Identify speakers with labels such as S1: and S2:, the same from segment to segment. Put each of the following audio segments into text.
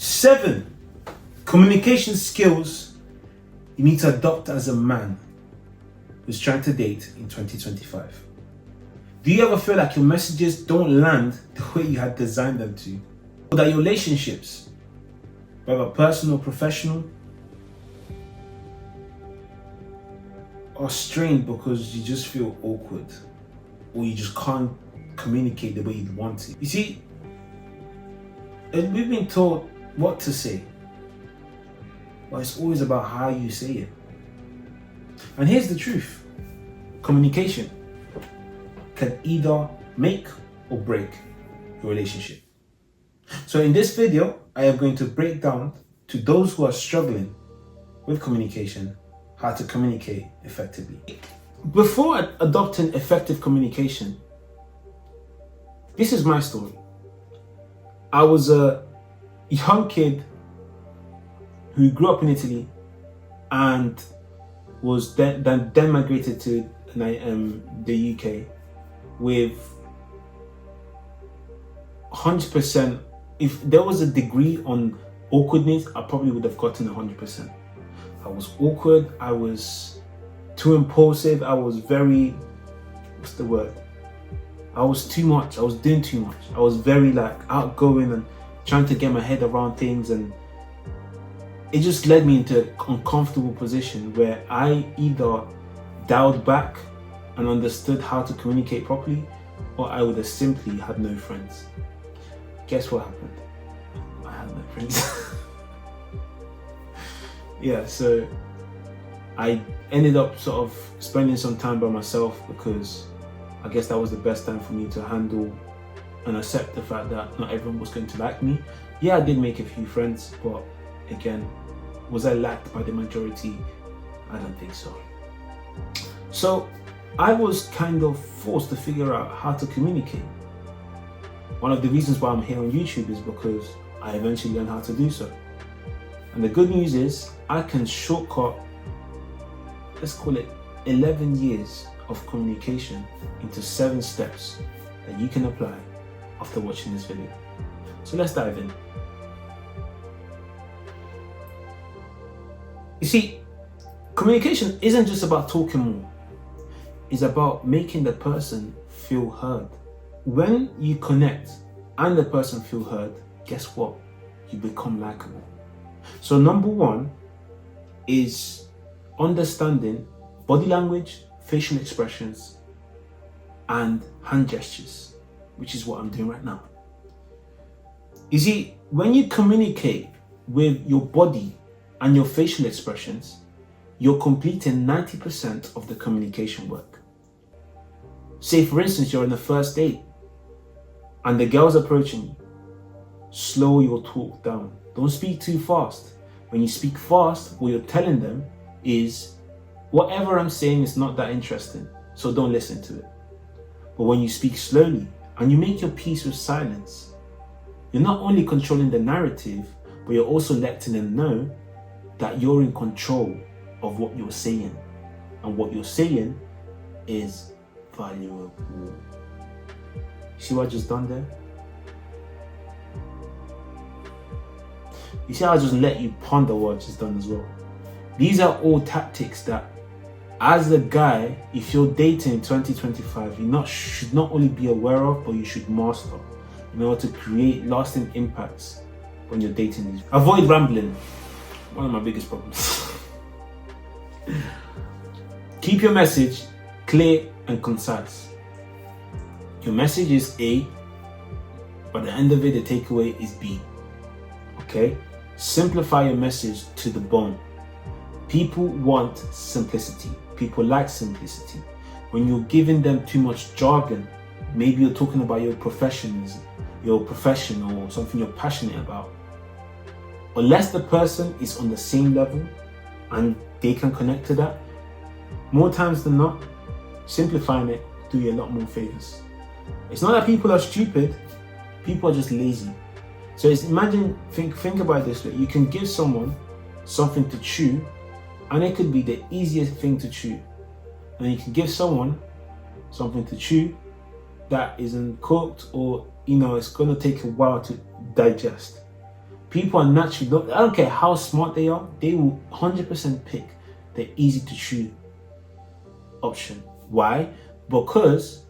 S1: 7 communication skills you need to adopt as a man who's trying to date in 2025. Do you ever feel like your messages don't land the way you had designed them to? Or that your relationships, whether personal or professional, are strained because you just feel awkward or you just can't communicate the way you'd want to? You see, we've been taught what to say, but it's always about how you say it. And here's the truth. Communication can either make or break your relationship. So in this video, I am going to break down to those who are struggling with communication, how to communicate effectively. Before adopting effective communication, this is my story. I was a young kid who grew up in Italy and was then migrated to the UK with 100%. If there was a degree on awkwardness, I probably would have gotten 100%. I was awkward, I was too impulsive, I was very, what's the word? I was too much, I was doing too much. I was very outgoing and trying to get my head around things, and it just led me into an uncomfortable position where I either dialed back and understood how to communicate properly, or I would have simply had no friends. Guess what happened? I had no friends. Yeah, so I ended up sort of spending some time by myself because I guess that was the best time for me to handle and accept the fact that not everyone was going to like me. Yeah, I did make a few friends, but again, was I liked by the majority? I don't think so. So I was kind of forced to figure out how to communicate. One of the reasons why I'm here on YouTube is because I eventually learned how to do so. And the good news is I can shortcut, let's call it 11 years of communication into 7 steps that you can apply after watching this video. So let's dive in. You see, communication isn't just about talking more. It's about making the person feel heard. When you connect and the person feel heard, guess what? You become likable. So number 1 is understanding body language, facial expressions, and hand gestures, which is what I'm doing right now. You see, when you communicate with your body and your facial expressions, you're completing 90% of the communication work. Say for instance, you're on a first date and the girl's approaching you. Slow your talk down. Don't speak too fast. When you speak fast, what you're telling them is, whatever I'm saying is not that interesting, so don't listen to it. But when you speak slowly and you make your peace with silence, you're not only controlling the narrative, but you're also letting them know that you're in control of what you're saying. And what you're saying is valuable. See what I just done there? You see how I just let you ponder what I just done as well? These are all tactics that, as a guy, if you're dating in 2025, you should not only be aware of, but you should master in order to create lasting impacts when you're dating these. Avoid rambling. One of my biggest problems. Keep your message clear and concise. Your message is A, but at the end of it, the takeaway is B. Okay? Simplify your message to the bone. People want simplicity. People like simplicity. When you're giving them too much jargon, maybe you're talking about your profession or something you're passionate about. Unless the person is on the same level and they can connect to that, more times than not, simplifying it do you a lot more favors. It's not that people are stupid, people are just lazy. So think about it this way. You can give someone something to chew, and it could be the easiest thing to chew. And you can give someone something to chew that isn't cooked, or it's going to take a while to digest. People are naturally, I don't care how smart they are, they will 100% pick the easy to choose option. Why? Because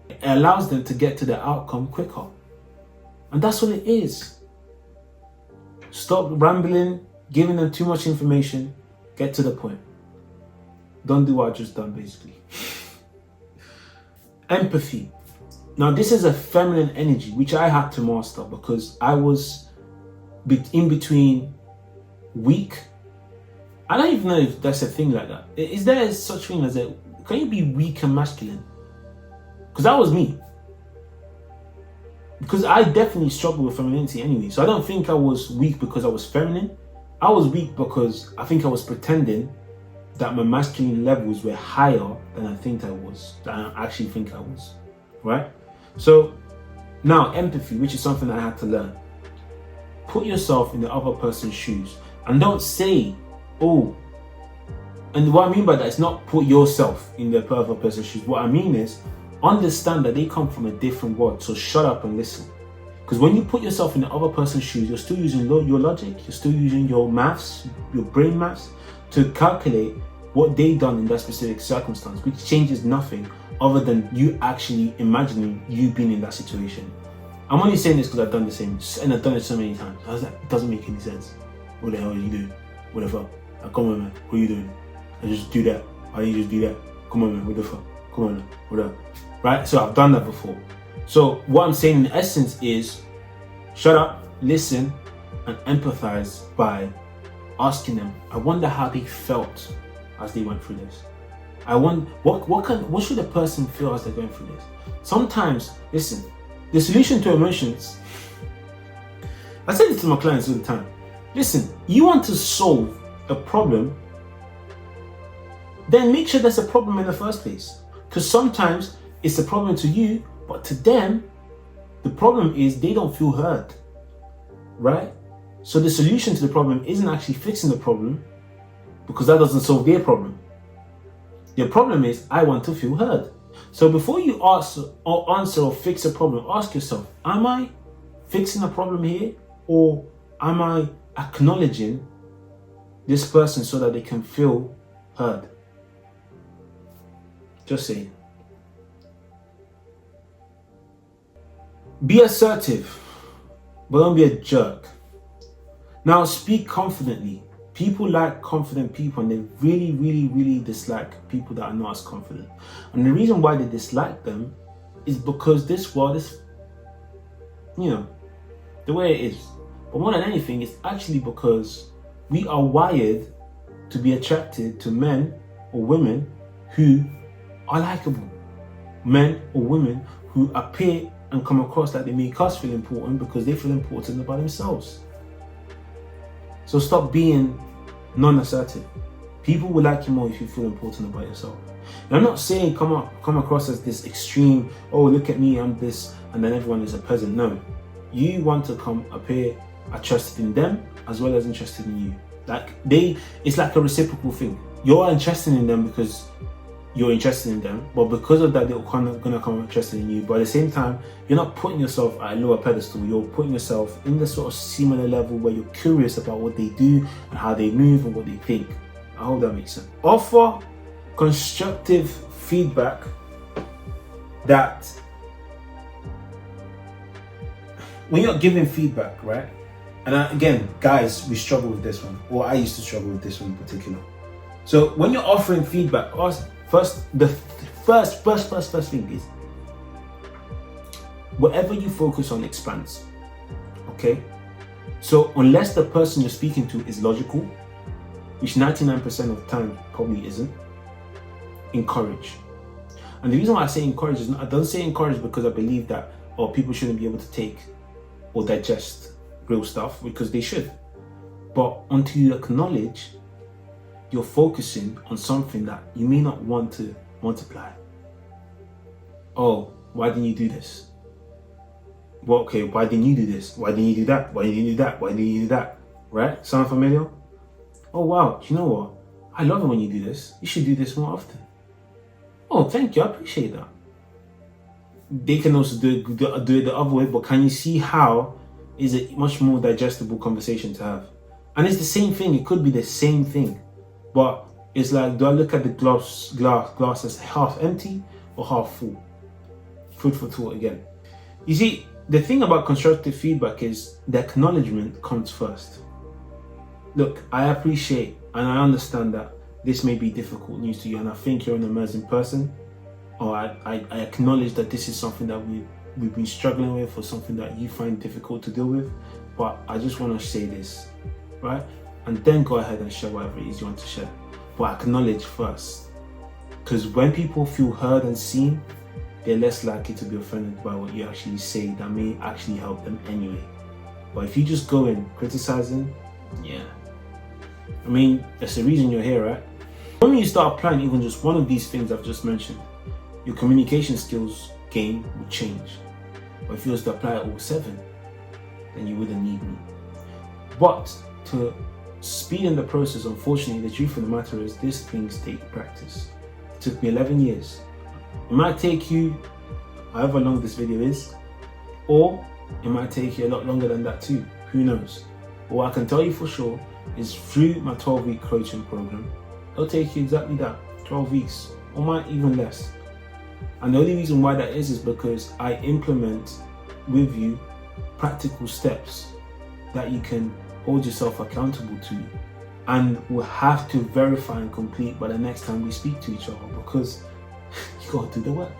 S1: it allows them to get to the outcome quicker. And that's what it is. Stop rambling, giving them too much information, get to the point. Don't do what I just done, basically. Empathy. Now, this is a feminine energy, which I had to master because I was in between weak. I don't even know if that's a thing like that. Is there such thing as can you be weak and masculine? Because that was me. Because I definitely struggled with femininity anyway. So I don't think I was weak because I was feminine. I was weak because I think I was pretending that my masculine levels were higher than I actually think I was. Right? So now empathy, which is something I had to learn. Put yourself in the other person's shoes and don't say, oh, and what I mean by that is not put yourself in the other person's shoes. What I mean is understand that they come from a different world. So shut up and listen. Because when you put yourself in the other person's shoes, you're still using your logic, you're still using your maths, your brain maths to calculate what they done in that specific circumstance, which changes nothing other than you actually imagining you being in that situation. I'm only saying this because I've done the same, and I've done it so many times. I was like, it doesn't make any sense. What the hell are you doing? What the fuck? Like, come on, man. What are you doing? I just do that. Why you just do that? Come on, man. What the fuck? Come on, man. What up? Right? So I've done that before. So what I'm saying in essence is, shut up, listen, and empathize by asking them. I wonder how they felt as they went through this. I wonder what should a person feel as they're going through this? Sometimes, listen. The solution to emotions, I say this to my clients all the time. Listen, you want to solve a problem, then make sure there's a problem in the first place. Because sometimes it's a problem to you, but to them, the problem is they don't feel heard, right? So the solution to the problem isn't actually fixing the problem, because that doesn't solve their problem. Their problem is, I want to feel heard. So before you answer or fix a problem, ask yourself, am I fixing a problem here, or am I acknowledging this person so that they can feel heard? Just saying. Be assertive, but don't be a jerk. Now speak confidently. People like confident people, and they really, really, really dislike people that are not as confident. And the reason why they dislike them is because this world is, the way it is. But more than anything, it's actually because we are wired to be attracted to men or women who are likable. Men or women who appear and come across like they make us feel important because they feel important about themselves. So stop being non-assertive. People will like you more if you feel important about yourself. And I'm not saying come across as this extreme, oh look at me, I'm this, and then everyone is a peasant. No. You want to appear interested in them as well as interested in you. It's like a reciprocal thing. You're interested in them because you're interested in them, but because of that, they're gonna come interested in you. But at the same time, you're not putting yourself at a lower pedestal. You're putting yourself in the sort of similar level where you're curious about what they do and how they move and what they think. I hope that makes sense. Offer constructive feedback that when you're giving feedback, right? And again, guys, we struggle with this one, or I used to struggle with this one in particular. So when you're offering feedback, the first thing is, whatever you focus on expands. Okay? So unless the person you're speaking to is logical, which 99% of the time probably isn't, encourage. And the reason why I say encourage is, I don't say encourage because I believe that people shouldn't be able to take or digest real stuff, because they should. But until you acknowledge, you're focusing on something that you may not want to multiply. Oh, why didn't you do this? Well, okay, why didn't you do this? Why didn't you do that? Why didn't you do that? Why didn't you do that? Right? Sound familiar? Oh wow, you know what? I love it when you do this. You should do this more often. Oh, thank you, I appreciate that. They can also do it the other way, but can you see how is a much more digestible conversation to have. And it's the same thing. It could be the same thing, but it's like, do I look at the glass as half empty or half full? Food for thought again. You see, the thing about constructive feedback is the acknowledgement comes first. Look, I appreciate and I understand that this may be difficult news to you, and I think you're an amazing person, or I acknowledge that this is something that we've been struggling with, or something that you find difficult to deal with, but I just want to say this, right? And then go ahead and share whatever it is you want to share. But acknowledge first. Because when people feel heard and seen, they're less likely to be offended by what you actually say that may actually help them anyway. But if you just go in criticizing, yeah. I mean, there's a reason you're here, right? When you start applying even just one of these things I've just mentioned, your communication skills game will change. But if you was to apply all 7, then you wouldn't need me. But to speed in the process, unfortunately, the truth of the matter is these things take practice. It took me 11 years. It might take you however long this video is, or it might take you a lot longer than that too. Who knows? But what I can tell you for sure is through my 12-week coaching program, it'll take you exactly that, 12 weeks, or might even less. And the only reason why that is because I implement with you practical steps that you can hold yourself accountable to and will have to verify and complete by the next time we speak to each other, because you gotta do the work,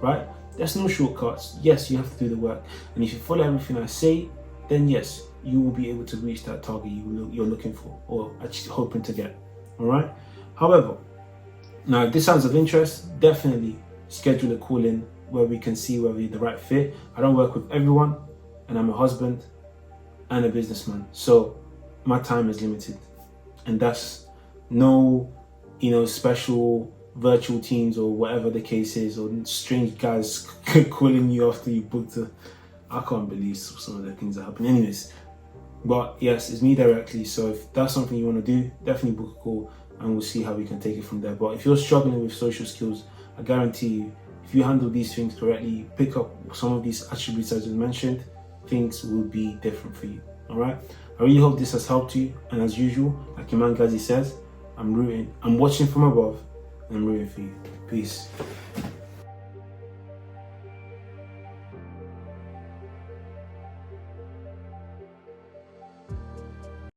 S1: right? There's no shortcuts. Yes, you have to do the work, and if you follow everything I say, then yes, you will be able to reach that target you're looking for, or actually hoping to get. All right. However, now if this sounds of interest, definitely schedule a call in where we can see whether you're the right fit. I don't work with everyone, and I'm a husband and a businessman, so my time is limited, and that's no, special virtual teams or whatever the case is, or strange guys calling you after you booked I can't believe some of the things that happen. Anyways, but yes, it's me directly. So if that's something you want to do, definitely book a call and we'll see how we can take it from there. But if you're struggling with social skills, I guarantee you, if you handle these things correctly, pick up some of these attributes as we mentioned, things will be different for you. All right. I really hope this has helped you. And as usual, like Iman Ghazi says, I'm watching from above and I'm rooting for you. Peace.